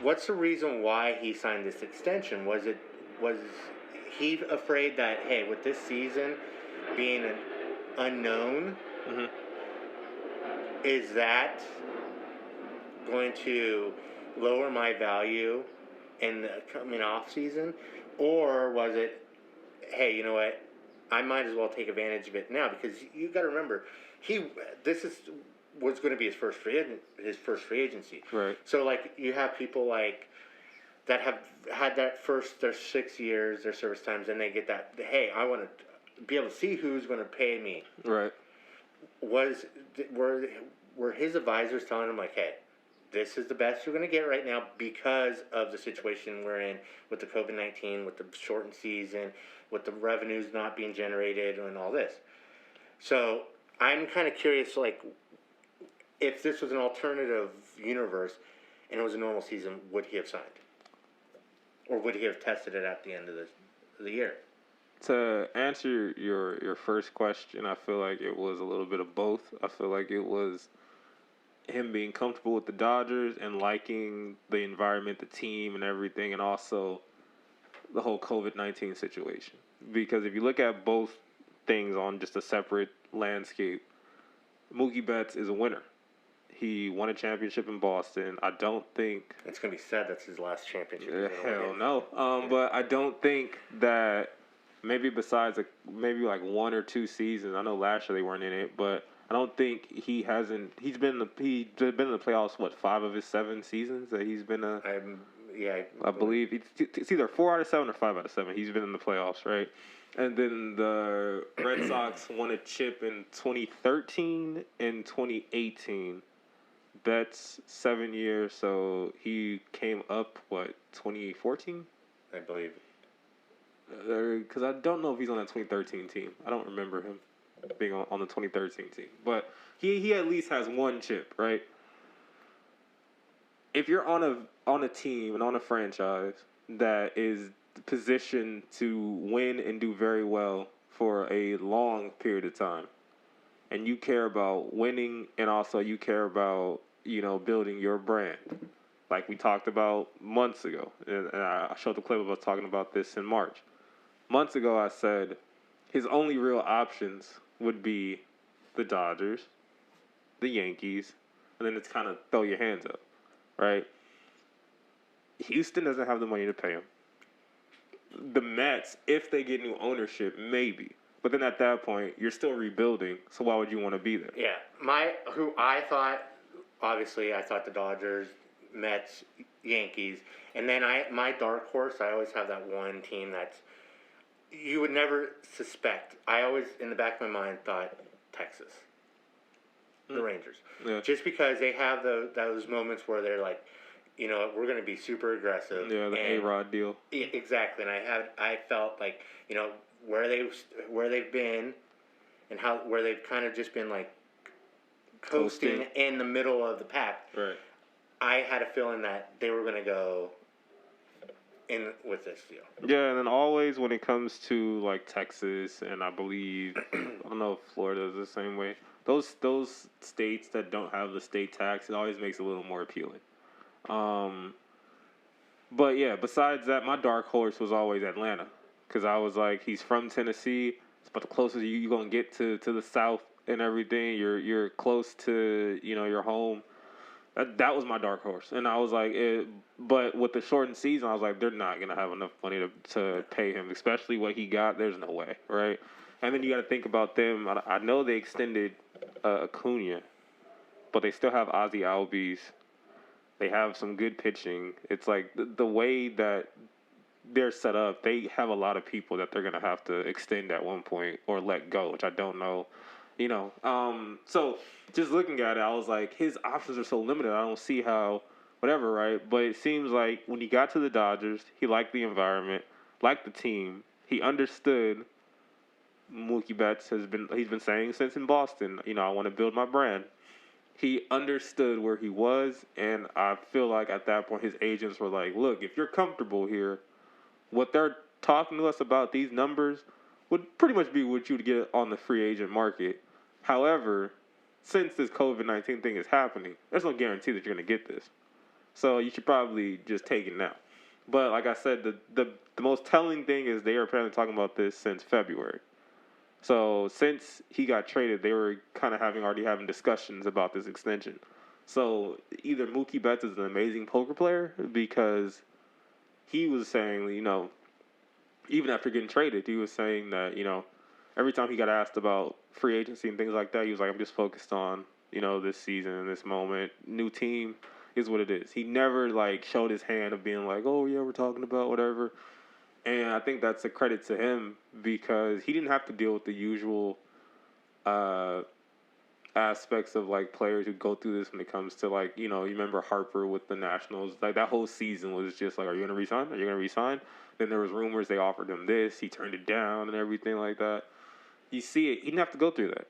what's the reason why he signed this extension? Was he afraid that, hey, with this season being an unknown, is that going to lower my value in the coming off season? Or was it, hey, you know what, I might as well take advantage of it now? Because you got to remember, was going to be his first free agency. Right. So like you have people like that have had their 6 years, their service times, and they get that, hey, I want to be able to see who's going to pay me. Right. Were his advisors telling him like, hey, this is the best you're going to get right now because of the situation we're in with the COVID-19, with the shortened season, with the revenues not being generated, and all this? So I'm kind of curious, like, if this was an alternative universe and it was a normal season, would he have signed? Or would he have tested it at the end of the year? To answer your first question, I feel like it was a little bit of both. I feel like it was him being comfortable with the Dodgers and liking the environment, the team, and everything, and also the whole COVID-19 situation. Because if you look at both things on just a separate landscape, Mookie Betts is a winner. He won a championship in Boston. I don't think... It's going to be sad that's his last championship. Hell no. But I don't think that maybe besides maybe like 1 or 2 seasons, I know last year they weren't in it, but I don't think he's been in the playoffs, what, 5 of his 7 seasons that he's been I believe it's either 4 out of 7 or 5 out of 7. He's been in the playoffs, right? And then the Red Sox won a chip in 2013 and 2018. That's 7 years, so he came up, 2014? I believe. Because I don't know if he's on that 2013 team. I don't remember him being on the 2013 team. But he at least has 1 chip, right? If you're on a team and on a franchise that is positioned to win and do very well for a long period of time, and you care about winning, and also you care about, building your brand, like we talked about months ago, and I showed the clip of us talking about this in March. Months ago, I said his only real options would be the Dodgers, the Yankees, and then it's kind of throw your hands up, right? Houston doesn't have the money to pay him. The Mets, if they get new ownership, maybe. But then at that point, you're still rebuilding, so why would you want to be there? Yeah. I thought the Dodgers, Mets, Yankees, and then my dark horse, I always have that one team that's, you would never suspect. I always, in the back of my mind, thought Texas. The Rangers. Yeah. Just because they have those moments where they're like, we're going to be super aggressive. Yeah, the A-Rod deal. Exactly, and I felt like, where they've been, and where they've kind of just been like coasting in the middle of the pack. Right. I had a feeling that they were going to go in with this deal. Yeah, and then always when it comes to like Texas, and I believe I don't know if Florida is the same way. Those states that don't have the state tax, it always makes it a little more appealing. But yeah, besides that, my dark horse was always Atlanta, because I was like, he's from Tennessee. It's about the closest you're gonna get to the South and everything. You're close to your home. That was my dark horse, and I was like, but with the shortened season, I was like, they're not gonna have enough money to pay him, especially what he got. There's no way, right? And then you got to think about them. I know they extended Acuna, but they still have Ozzie Albies. They have some good pitching. It's like the way that they're set up, they have a lot of people that they're going to have to extend at one point or let go, which I don't know. So just looking at it, I was like, his options are so limited. I don't see how, whatever, right? But it seems like when he got to the Dodgers, he liked the environment, liked the team. He understood. Mookie Betts he's been saying since in Boston, I want to build my brand. He understood where he was, and I feel like at that point his agents were like, look, if you're comfortable here, what they're talking to us about, these numbers, would pretty much be what you would get on the free agent market. However, since this COVID-19 thing is happening, there's no guarantee that you're going to get this. So you should probably just take it now. But like I said, the most telling thing is they are apparently talking about this since February. So since he got traded, they were kind of already having discussions about this extension. So either Mookie Betts is an amazing poker player because he was saying, even after getting traded, he was saying that, every time he got asked about free agency and things like that, he was like, I'm just focused on, this season and this moment. New team is what it is. He never, showed his hand of being like, oh, yeah, we're talking about whatever. And I think that's a credit to him because he didn't have to deal with the usual aspects of, players who go through this when it comes to, you remember Harper with the Nationals. Like, that whole season was just like, are you going to resign? Are you going to resign? Then there was rumors they offered him this. He turned it down and everything like that. You see it. He didn't have to go through that.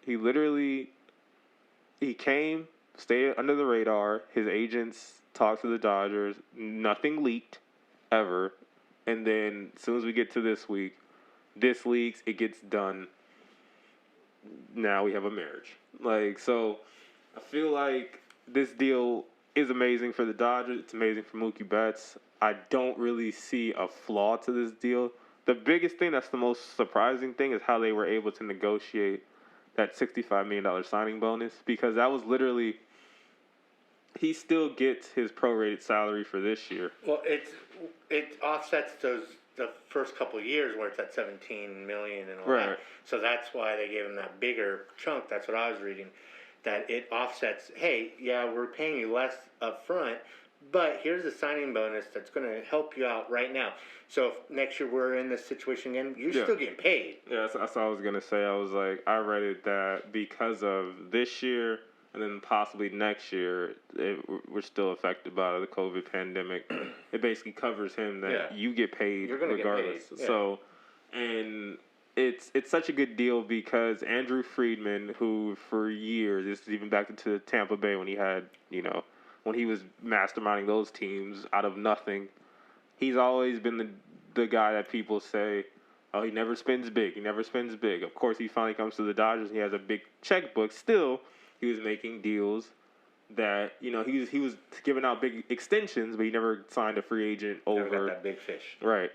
He came, stayed under the radar. His agents talked to the Dodgers. Nothing leaked ever. And then as soon as we get to this week, this leaks, it gets done. Now we have a marriage. So I feel like this deal is amazing for the Dodgers. It's amazing for Mookie Betts. I don't really see a flaw to this deal. The biggest thing that's the most surprising thing is how they were able to negotiate that $65 million signing bonus because that was literally he still gets his prorated salary for this year. Well, it offsets the first couple of years where it's at $17 million and all that. So that's why they gave him that bigger chunk. That's what I was reading. That it offsets. Hey, yeah, we're paying you less up front, but here's a signing bonus that's going to help you out right now. So if next year we're in this situation again, you're still getting paid. Yeah, that's what I was going to say. I was like, I read it that because of this year and then possibly next year, we're still affected by the COVID pandemic. It basically covers him that you get paid regardless. Get paid. Yeah. So, and it's such a good deal because Adrew Freidman, who for years, this is even back into Tampa Bay when he had, when he was masterminding those teams out of nothing, he's always been the guy that people say, oh, he never spends big. He never spends big. Of course, he finally comes to the Dodgers and he has a big checkbook. Still, he was making deals that, he was giving out big extensions, but he never signed a free agent over. Never got that big fish. Right.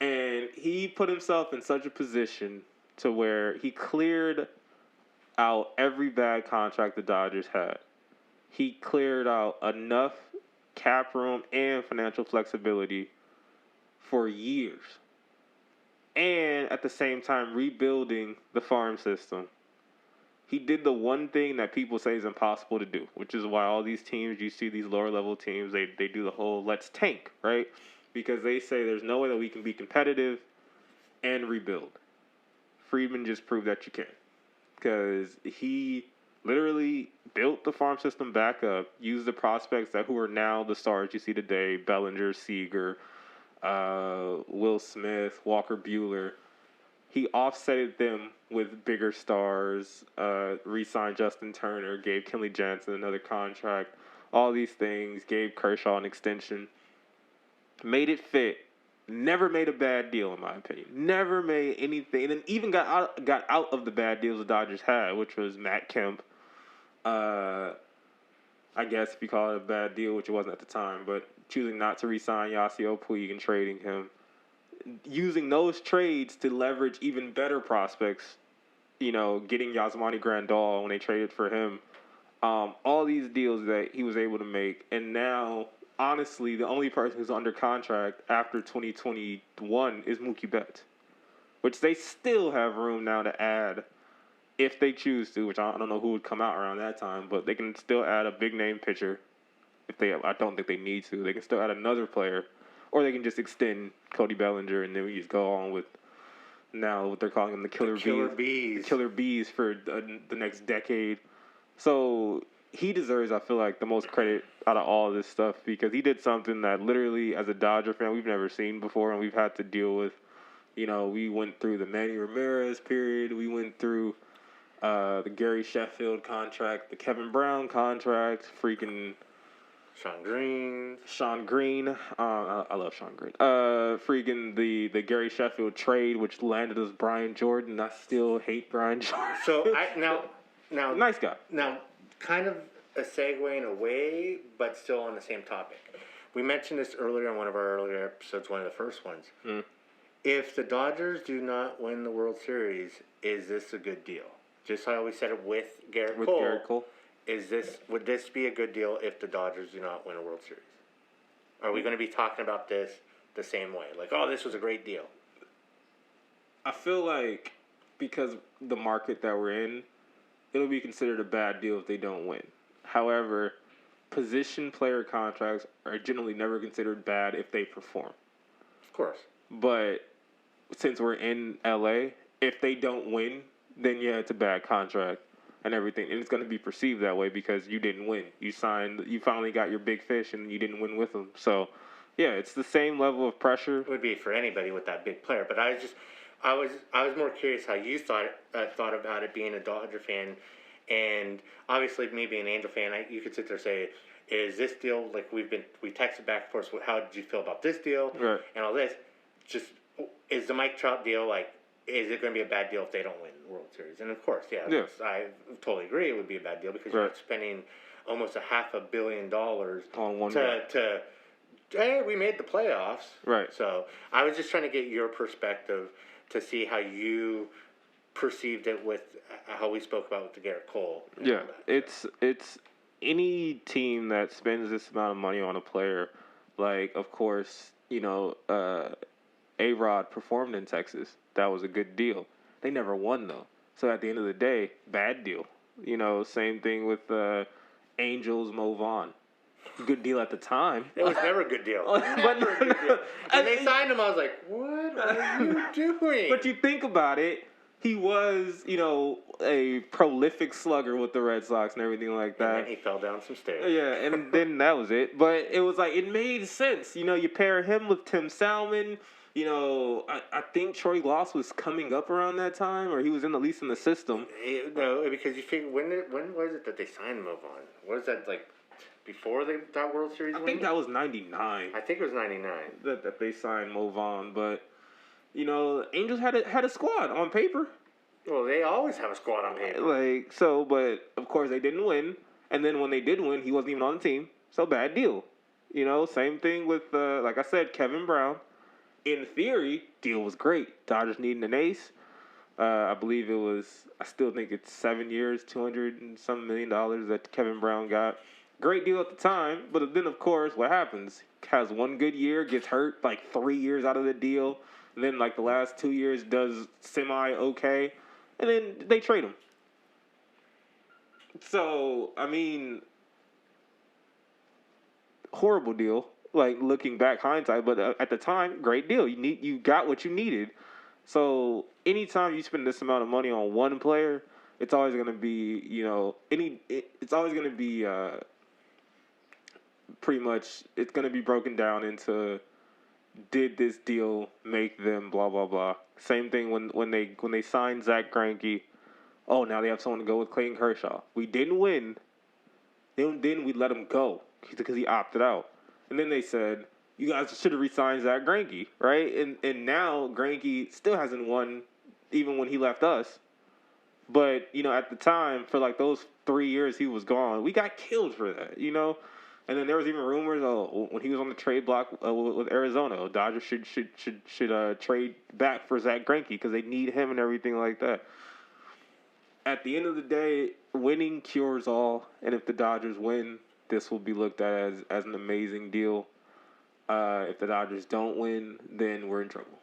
And he put himself in such a position to where he cleared out every bad contract the Dodgers had. He cleared out enough cap room and financial flexibility for years. And at the same time, rebuilding the farm system. He did the one thing that people say is impossible to do, which is why all these teams, you see these lower level teams, they do the whole let's tank, right? Because they say there's no way that we can be competitive and rebuild. Freidman just proved that you can. Because he literally built the farm system back up, used the prospects who are now the stars you see today, Bellinger, Seager, Will Smith, Walker Buehler. He offsetted them with bigger stars, re-signed Justin Turner, gave Kenley Jansen another contract, all these things, gave Kershaw an extension, made it fit, never made a bad deal in my opinion, never made anything, and even got out of the bad deals the Dodgers had, which was Matt Kemp, I guess if you call it a bad deal, which it wasn't at the time, but choosing not to re-sign Yasiel Puig and trading him, using those trades to leverage even better prospects, getting Yasmani Grandal when they traded for him, all these deals that he was able to make. And now, honestly, the only person who's under contract after 2021 is Mookie Betts, which they still have room now to add if they choose to, which I don't know who would come out around that time, but they can still add a big-name pitcher. I don't think they need to. They can still add another player. Or they can just extend Cody Bellinger, and then we just go on with now what they're calling them the Killer Bees. The Killer Bees for the next decade. So he deserves, I feel like, the most credit out of all of this stuff because he did something that literally, as a Dodger fan, we've never seen before, and we've had to deal with. We went through the Manny Ramirez period. We went through the Gary Sheffield contract, the Kevin Brown contract, freaking Sean Green. I love Sean Green. Freaking the Gary Sheffield trade, which landed us Brian Jordan. I still hate Brian Jordan. So now nice guy. Now, kind of a segue in a way, but still on the same topic. we mentioned this earlier in one of our earlier episodes, one of the first ones. Mm. If the Dodgers do not win the World Series, is this a good deal? Just like I always said it with Garrett Cole. Garrett Cole. Would this be a good deal if the Dodgers do not win a World Series? Are we going to be talking about this the same way? Like, oh, this was a great deal. I feel like because the market that we're in, it'll be considered a bad deal if they don't win. However, position player contracts are generally never considered bad if they perform. Of course. But since we're in LA, if they don't win, then yeah, it's a bad contract and everything. And it's going to be perceived that way because you didn't win. You finally got your big fish and you didn't win with them. So, yeah, it's the same level of pressure. It would be for anybody with that big player. But I was more curious how you thought about it being a Dodger fan. And obviously, me being an Angel fan, you could sit there and say, is this deal, like we texted back and forth, how did you feel about this deal? Right. And all this. Just, is the Mike Trout deal, like, is it going to be a bad deal if they don't win the World Series? And of course, yeah. I totally agree it would be a bad deal because you're spending almost $500 million on one to hey, we made the playoffs. Right. So I was just trying to get your perspective to see how you perceived it with how we spoke about with the Garrett Cole. Yeah, it's any team that spends this amount of money on a player, like, of course, A-Rod performed in Texas. That was a good deal. They never won, though. So at the end of the day, bad deal. Same thing with Angels, Mo Vaughn. Good deal at the time. It was never a good deal. Never a good deal. And they signed him, I was like, what are you doing? But you think about it, he was, a prolific slugger with the Red Sox and everything like that. And then he fell down some stairs. Yeah, and then that was it. But it was like, it made sense. You pair him with Tim Salmon. I think Troy Gloss was coming up around that time, or he was at least in the system. No, because you figure, when was it that they signed Mo Vaughn? Was that, like, before that World Series win? I think that was 99. I think it was 99. That they signed Mo Vaughn, but, Angels had a squad on paper. Well, they always have a squad on paper. But of course they didn't win. And then when they did win, he wasn't even on the team. So bad deal. Same thing with, like I said, Kevin Brown. In theory, deal was great. Dodgers needing an ace. I believe I still think it's 7 years, $200 and some $million that Kevin Brown got. Great deal at the time. But then, of course, what happens? Has one good year, gets hurt like 3 years out of the deal. And then, like, the last 2 years does semi-okay. And then they trade him. So, I mean, horrible deal. Like, looking back, hindsight, but at the time, great deal. You got what you needed. So, anytime you spend this amount of money on one player, it's always going to be, it's always going to be pretty much, it's going to be broken down into, did this deal make them blah, blah, blah. Same thing when they signed Zach Greinke. Oh, now they have someone to go with Clayton Kershaw. We didn't win. Then we let him go because he opted out. And then they said, you guys should have re-signed Zach Greinke, right? And now Greinke still hasn't won even when he left us. But, at the time, for like those 3 years he was gone, we got killed for that, And then there was even rumors, when he was on the trade block with Arizona, Dodgers should trade back for Zach Greinke because they need him and everything like that. At the end of the day, winning cures all, and if the Dodgers win, this will be looked at as an amazing deal. If the Dodgers don't win, then we're in trouble.